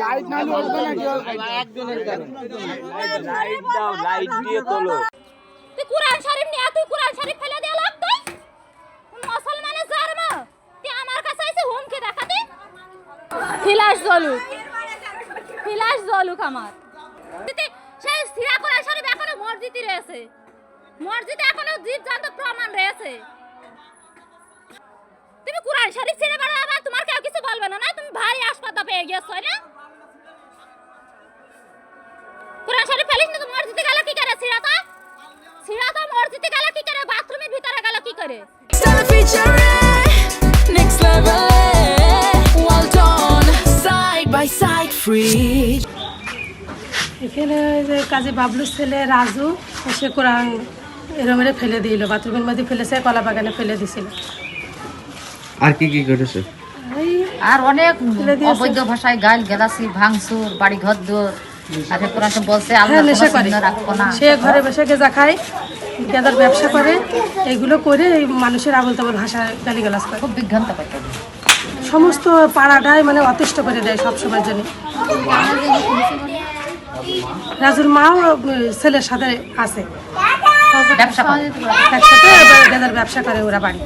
Light না হলে উঠবে না কেউ একজনের কারণে লাইট দাও, লাইট দিয়ে তোলো। তুই কুরআন শরীফ নিয়ে তুই কুরআন শরীফ ফেলে দিয়ে লাভ তুই মুসলমানের জন্ম তুই আমার কাছে এসে হুমকি দেখাতি ফিলাস জলুক আমার সেই সিরা কুরআন শরীফ এখনো মসজিদে রয়েছে মসজিদে এখনো জীবজন্ত প্রমাণ রয়েছে তুমি কুরআন শরীফ ছেড়ে বেড়াবা তোমার কেউ কিছু বলবে না না তুমি ভারী আসপাতা পেয়ে গেছো না কুরআন শরীফ ফেলিস না তুমি মসজিদে গেল কি করে সিরা তো মসজিদে গেল কি করে বাথরুমের ভিতরে গেল কি করে Next level, well done, side by side, free. এখানে যে কাজী বাবলুর ছেলে রাজু সে কোরআন এরমেরে ফেলে দিল বাথরুমের মধ্যে ফেলেছে কলা বাগানে ফেলে দিছিল আর কি কি করেছে আর অনেক অবৈধ ভাষায় গাল গেলাসি ভাঙচুর বাড়ি ঘর দৌড় আর কোরআন বলছে আল্লাহ তোমার রাখবো না সে ঘরে বসে গেজা খায় গেজার ব্যবসা করে এইগুলো করে এই মানুষের আবল তাবল ভাষায় গালিগালাজ করে খুব বিভ্রান্ত করতে সমস্ত পাড়াটাই মানে অতিষ্ঠ করে দেয় সবসময়ের জন্য রাজুর মাও ছেলের সাথে আছে ব্যবসা করে একসাথে গেজার ব্যবসা করে ওরা বাড়ি